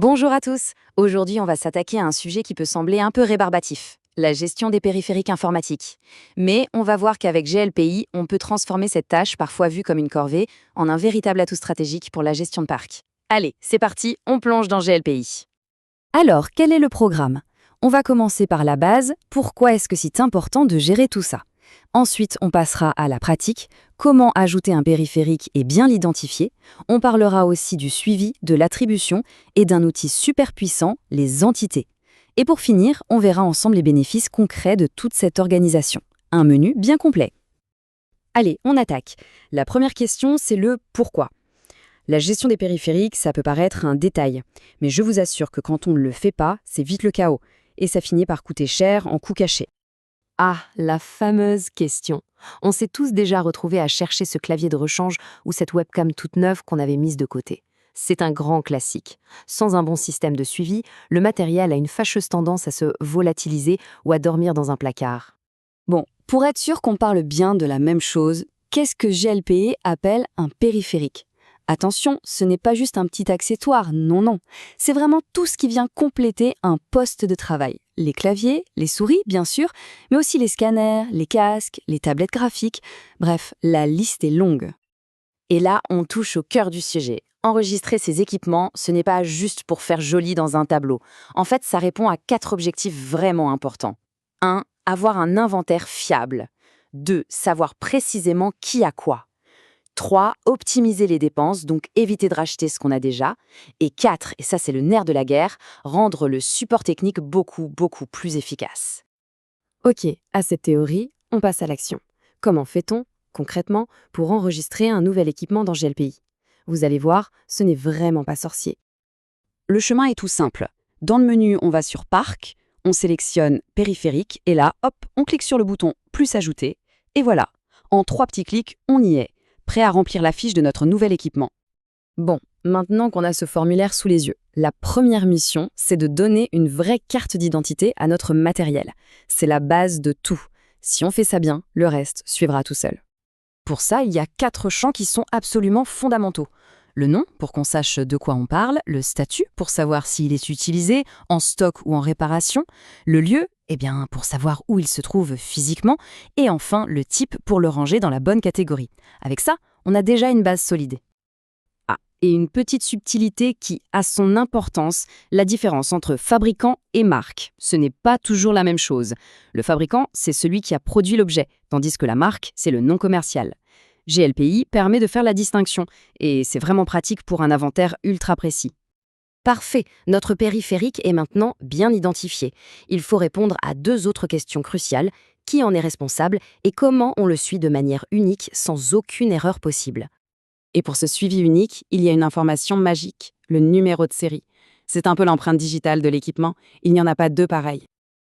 Bonjour à tous. Aujourd'hui, on va s'attaquer à un sujet qui peut sembler un peu rébarbatif, la gestion des périphériques informatiques. Mais on va voir qu'avec GLPI, on peut transformer cette tâche, parfois vue comme une corvée, en un véritable atout stratégique pour la gestion de parc. Allez, c'est parti, on plonge dans GLPI. Alors, quel est le programme? On va commencer par la base, pourquoi est-ce que c'est important de gérer tout ça? Ensuite, on passera à la pratique, comment ajouter un périphérique et bien l'identifier. On parlera aussi du suivi, de l'attribution et d'un outil super puissant, les entités. Et pour finir, on verra ensemble les bénéfices concrets de toute cette organisation. Un menu bien complet. Allez, on attaque. La première question, c'est le pourquoi. La gestion des périphériques, ça peut paraître un détail, mais je vous assure que quand on ne le fait pas, c'est vite le chaos, et ça finit par coûter cher en coûts cachés. Ah, la fameuse question. On s'est tous déjà retrouvés à chercher ce clavier de rechange ou cette webcam toute neuve qu'on avait mise de côté. C'est un grand classique. Sans un bon système de suivi, le matériel a une fâcheuse tendance à se volatiliser ou à dormir dans un placard. Bon, pour être sûr qu'on parle bien de la même chose, qu'est-ce que GLPE appelle un périphérique? Attention, ce n'est pas juste un petit accessoire, non, non. C'est vraiment tout ce qui vient compléter un poste de travail. Les claviers, les souris, bien sûr, mais aussi les scanners, les casques, les tablettes graphiques. Bref, la liste est longue. Et là, on touche au cœur du sujet. Enregistrer ces équipements, ce n'est pas juste pour faire joli dans un tableau. En fait, ça répond à 4 objectifs vraiment importants. 1. Avoir un inventaire fiable. 2. Savoir précisément qui a quoi. 3. Optimiser les dépenses, donc éviter de racheter ce qu'on a déjà. Et 4, et ça c'est le nerf de la guerre, rendre le support technique beaucoup plus efficace. Ok, à cette théorie, on passe à l'action. Comment fait-on, concrètement, pour enregistrer un nouvel équipement dans GLPI? Vous allez voir, ce n'est vraiment pas sorcier. Le chemin est tout simple. Dans le menu, on va sur Parc, on sélectionne Périphérique, et là, hop, on clique sur le bouton Plus ajouter, et voilà. En 3 petits clics, on y est, prêt à remplir la fiche de notre nouvel équipement. Bon, maintenant qu'on a ce formulaire sous les yeux, la première mission, c'est de donner une vraie carte d'identité à notre matériel. C'est la base de tout. Si on fait ça bien, le reste suivra tout seul. Pour ça, il y a 4 champs qui sont absolument fondamentaux. Le nom, pour qu'on sache de quoi on parle, le statut, pour savoir s'il est utilisé, en stock ou en réparation, le lieu, pour savoir où il se trouve physiquement, et enfin le type pour le ranger dans la bonne catégorie. Avec ça, on a déjà une base solide. Ah, et une petite subtilité qui a son importance, la différence entre fabricant et marque. Ce n'est pas toujours la même chose. Le fabricant, c'est celui qui a produit l'objet, tandis que la marque, c'est le nom commercial. GLPI permet de faire la distinction, et c'est vraiment pratique pour un inventaire ultra précis. Parfait, notre périphérique est maintenant bien identifié. Il faut répondre à 2 autres questions cruciales. Qui en est responsable et comment on le suit de manière unique sans aucune erreur possible? Et pour ce suivi unique, il y a une information magique, le numéro de série. C'est un peu l'empreinte digitale de l'équipement, il n'y en a pas 2 pareils.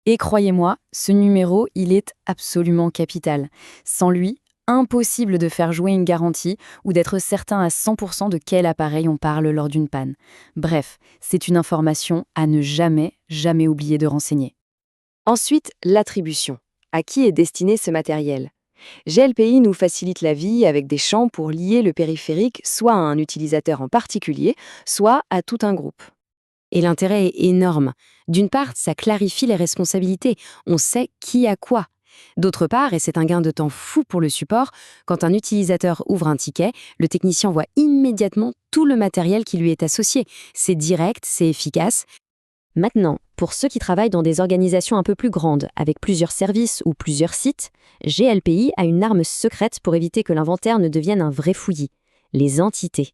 Et croyez-moi, ce numéro, il est absolument capital. Sans lui, impossible de faire jouer une garantie ou d'être certain à 100% de quel appareil on parle lors d'une panne. Bref, c'est une information à ne jamais oublier de renseigner. Ensuite, l'attribution. À qui est destiné ce matériel? GLPI nous facilite la vie avec des champs pour lier le périphérique soit à un utilisateur en particulier, soit à tout un groupe. Et l'intérêt est énorme. D'une part, ça clarifie les responsabilités. On sait qui a quoi. D'autre part, et c'est un gain de temps fou pour le support, quand un utilisateur ouvre un ticket, le technicien voit immédiatement tout le matériel qui lui est associé. C'est direct, c'est efficace. Maintenant, pour ceux qui travaillent dans des organisations un peu plus grandes, avec plusieurs services ou plusieurs sites, GLPI a une arme secrète pour éviter que l'inventaire ne devienne un vrai fouillis. Les entités.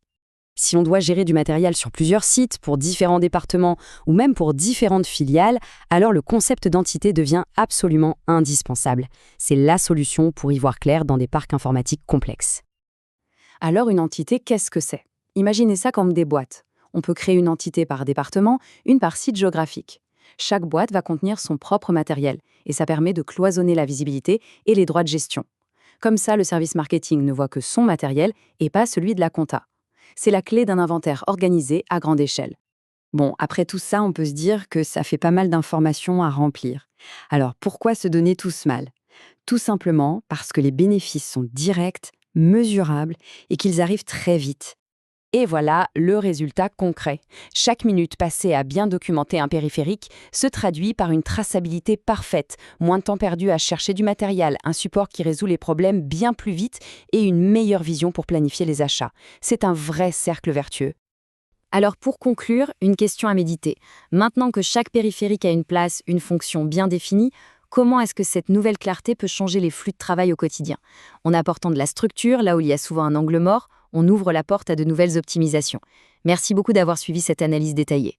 Si on doit gérer du matériel sur plusieurs sites, pour différents départements ou même pour différentes filiales, alors le concept d'entité devient absolument indispensable. C'est la solution pour y voir clair dans des parcs informatiques complexes. Alors une entité, qu'est-ce que c'est? Imaginez ça comme des boîtes. On peut créer une entité par département, une par site géographique. Chaque boîte va contenir son propre matériel et ça permet de cloisonner la visibilité et les droits de gestion. Comme ça, le service marketing ne voit que son matériel et pas celui de la compta. C'est la clé d'un inventaire organisé à grande échelle. Bon, après tout ça, on peut se dire que ça fait pas mal d'informations à remplir. Alors pourquoi se donner tout ce mal? Tout simplement parce que les bénéfices sont directs, mesurables et qu'ils arrivent très vite. Et voilà le résultat concret. Chaque minute passée à bien documenter un périphérique se traduit par une traçabilité parfaite, moins de temps perdu à chercher du matériel, un support qui résout les problèmes bien plus vite et une meilleure vision pour planifier les achats. C'est un vrai cercle vertueux. Alors pour conclure, une question à méditer. Maintenant que chaque périphérique a une place, une fonction bien définie, comment est-ce que cette nouvelle clarté peut changer les flux de travail au quotidien? En apportant de la structure, là où il y a souvent un angle mort, on ouvre la porte à de nouvelles optimisations. Merci beaucoup d'avoir suivi cette analyse détaillée.